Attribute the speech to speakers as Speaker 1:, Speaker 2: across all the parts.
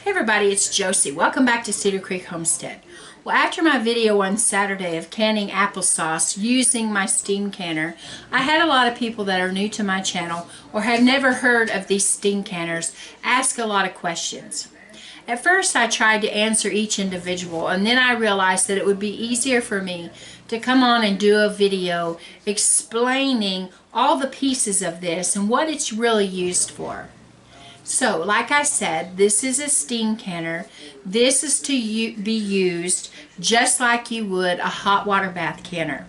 Speaker 1: Hey everybody, it's Josie. Welcome back to Cedar Creek Homestead. Well, after my video on Saturday of canning applesauce using my steam canner, I had a lot of people that are new to my channel or have never heard of these steam canners ask a lot of questions. At first I tried to answer each individual, and then I realized that it would be easier for me to come on and do a video explaining all the pieces of this and what it's really used for. So, like I said, this is a steam canner. This is to be used just like you would a hot water bath canner.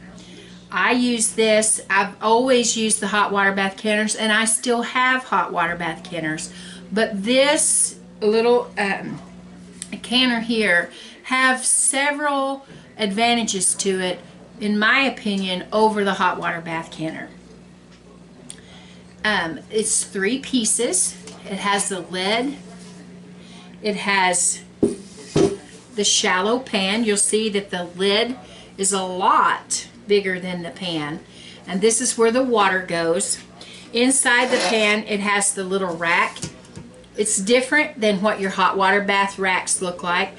Speaker 1: I use this. I've always used the hot water bath canners, and I still have hot water bath canners. But this little canner here have several advantages to it, in my opinion, over the hot water bath canner. It's 3 pieces. It has the lid. It has the shallow pan. You'll see that the lid is a lot bigger than the pan. And this is where the water goes. Inside the pan, it has the little rack. It's different than what your hot water bath racks look like.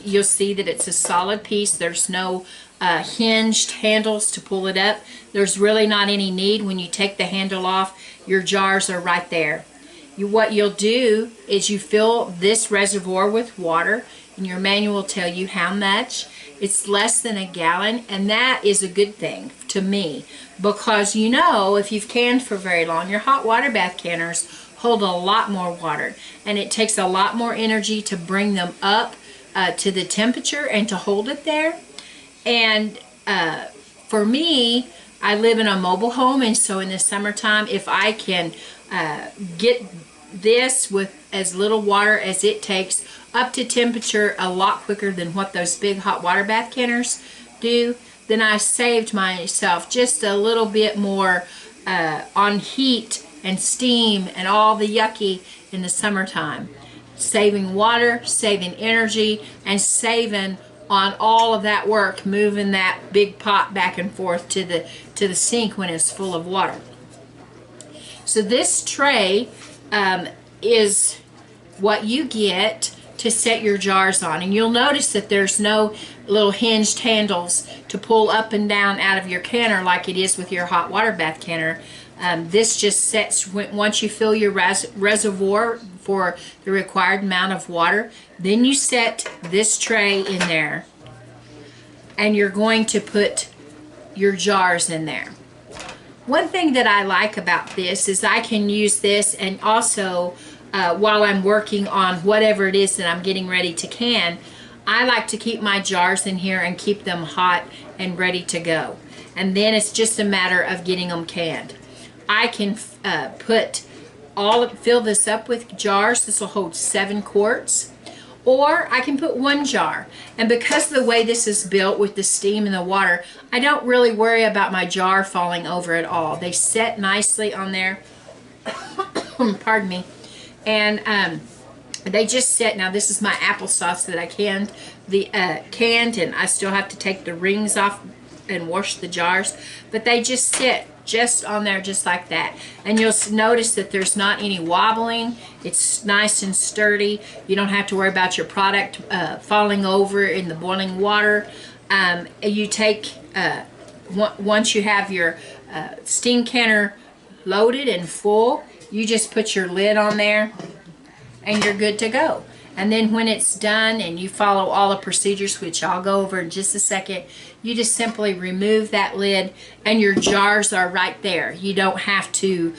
Speaker 1: You'll see that it's a solid piece. There's no hinged handles to pull it up. There's really not any need. When you take the handle off, your jars are right there. What you'll do is you fill this reservoir with water, and your manual will tell you how much. It's less than a gallon, and that is a good thing to me, because you know, if you've canned for very long, your hot water bath canners hold a lot more water, and it takes a lot more energy to bring them up to the temperature and to hold it there. And for me, I live in a mobile home, and so in the summertime, if I can get this with as little water as it takes up to temperature a lot quicker than what those big hot water bath canners do, then I saved myself just a little bit more on heat and steam and all the yucky in the summertime. Saving water, saving energy, and saving on all of that work, moving that big pot back and forth to the sink when it's full of water. So this tray is what you get to set your jars on, and you'll notice that there's no little hinged handles to pull up and down out of your canner like it is with your hot water bath canner. This just sets once you fill your reservoir for the required amount of water, then you set this tray in there, and you're going to put your jars in there. One thing that I like about this is I can use this, and also while I'm working on whatever it is that I'm getting ready to can, I like to keep my jars in here and keep them hot and ready to go. And then it's just a matter of getting them canned. I can fill this up with jars. This will hold 7 quarts. Or I can put 1 jar. And because of the way this is built with the steam and the water, I don't really worry about my jar falling over at all. They set nicely on there. Pardon me. And they just set. Now this is my applesauce that I canned, and I still have to take the rings off and wash the jars. But they just sit just on there just like that, and you'll notice that there's not any wobbling. It's nice and sturdy. You don't have to worry about your product falling over in the boiling water. You take once you have your steam canner loaded and full, you just put your lid on there and you're good to go. And then when it's done and you follow all the procedures, which I'll go over in just a second, you just simply remove that lid and your jars are right there. You don't have to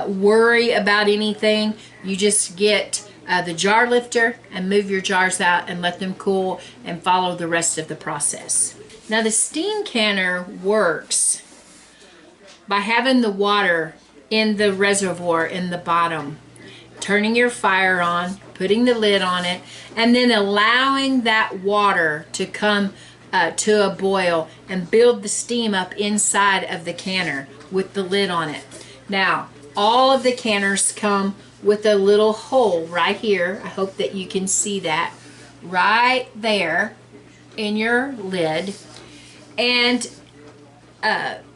Speaker 1: worry about anything. You just get the jar lifter and move your jars out and let them cool and follow the rest of the process. Now the steam canner works by having the water in the reservoir in the bottom, turning your fire on, putting the lid on it, and then allowing that water to come to a boil and build the steam up inside of the canner with the lid on it. Now, all of the canners come with a little hole right here. I hope that you can see that right there in your lid. And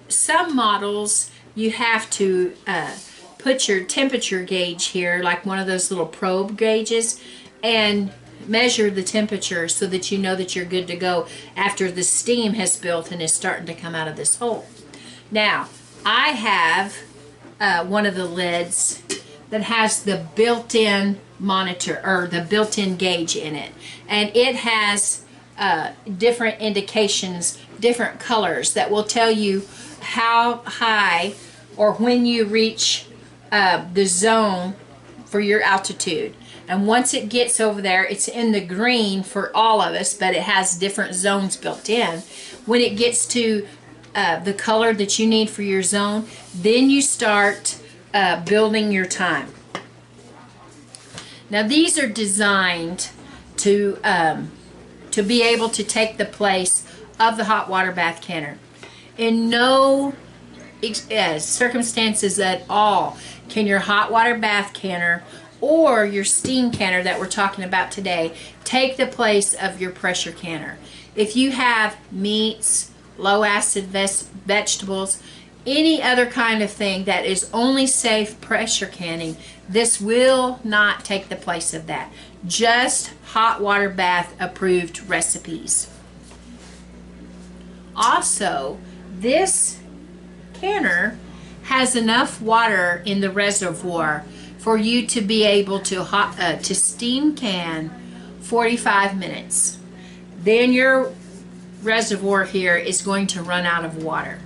Speaker 1: some models you have to put your temperature gauge here, like one of those little probe gauges, and measure the temperature so that you know that you're good to go after the steam has built and is starting to come out of this hole. Now, I have one of the lids that has the built-in monitor, or the built-in gauge in it, and it has different indications, different colors that will tell you how high or when you reach the zone for your altitude. And once it gets over there, it's in the green for all of us, but it has different zones built in. When it gets to the color that you need for your zone, then you start building your time. Now these are designed to be able to take the place of the hot water bath canner. In no circumstances at all can your hot water bath canner or your steam canner that we're talking about today take the place of your pressure canner. If you have meats, low acid vegetables, any other kind of thing that is only safe pressure canning, this will not take the place of that. Just hot water bath approved recipes. Also, this canner has enough water in the reservoir for you to be able to steam can 45 minutes. Then your reservoir here is going to run out of water.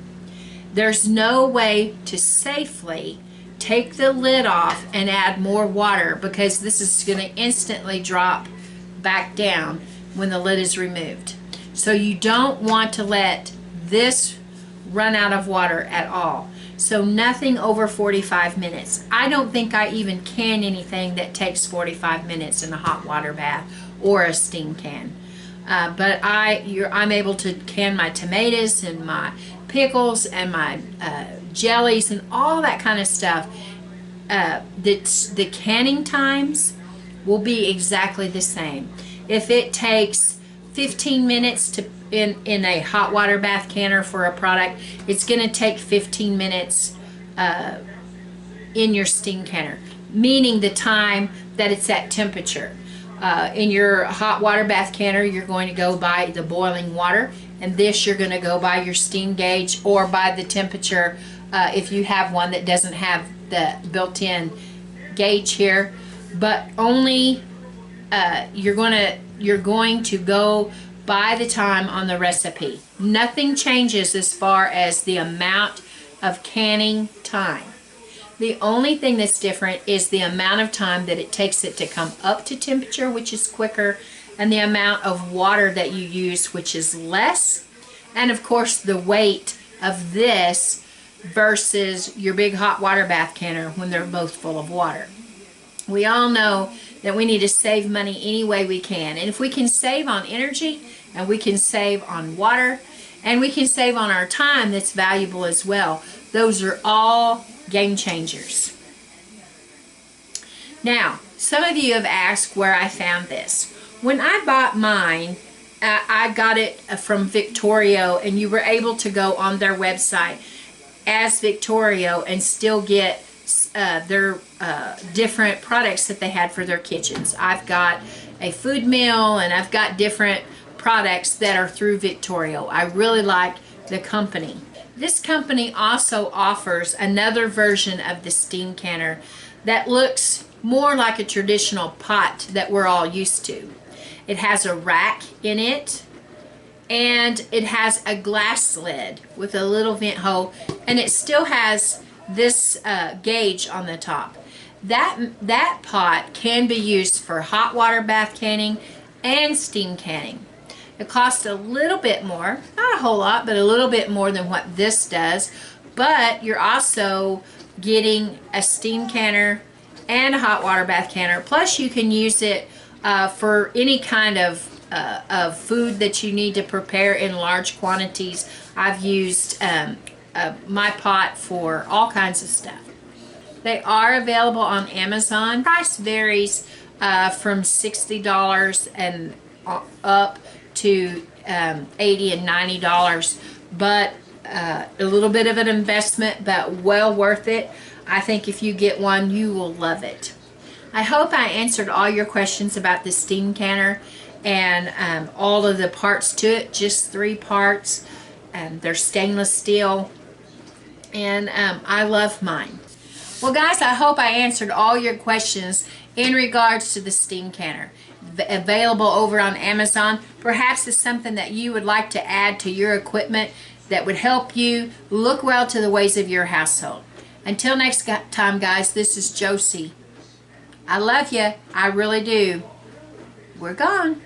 Speaker 1: There's no way to safely take the lid off and add more water, because this is going to instantly drop back down when the lid is removed. So you don't want to let this run out of water at all. So nothing over 45 minutes. I don't think I even can anything that takes 45 minutes in a hot water bath or a steam can. But I'm able to can my tomatoes and my pickles and my jellies and all that kind of stuff. The canning times will be exactly the same. If it takes 15 minutes to in a hot water bath canner for a product, it's going to take 15 minutes in your steam canner, meaning the time that it's at temperature. In your hot water bath canner, you're going to go by the boiling water, and this you're going to go by your steam gauge or by the temperature if you have one that doesn't have the built-in gauge here. But only you're going to go by the time on the recipe. Nothing changes as far as the amount of canning time. The only thing that's different is the amount of time that it takes it to come up to temperature, which is quicker, and the amount of water that you use, which is less, and of course the weight of this versus your big hot water bath canner when they're both full of water. We all know that we need to save money any way we can, and if we can save on energy, and we can save on water, and we can save on our time that's valuable as well, those are all game changers. Now, some of you have asked where I found this. When I bought mine, I got it from Victorio, and you were able to go on their website as Victorio and still get their different products that they had for their kitchens. I've got a food mill, and I've got different products that are through Victorio. I really like the company. This company also offers another version of the steam canner that looks more like a traditional pot that we're all used to. It has a rack in it, and it has a glass lid with a little vent hole, and it still has this gauge on the top. That pot can be used for hot water bath canning and steam canning. It costs a little bit more, not a whole lot, but a little bit more than what this does. But you're also getting a steam canner and a hot water bath canner. Plus you can use it for any kind of food that you need to prepare in large quantities. I've used my pot for all kinds of stuff. They are available on Amazon. Price varies from $60 and up to $80 and $90, but a little bit of an investment, but well worth it. I think if you get one, you will love it. I hope I answered all your questions about the steam canner and all of the parts to it. Just 3 parts. They're stainless steel, and I love mine. Well guys, I hope I answered all your questions in regards to the steam canner. Available over on Amazon. Perhaps it's something that you would like to add to your equipment that would help you look well to the ways of your household. Until next time guys, this is Josie. I love you. I really do. We're gone.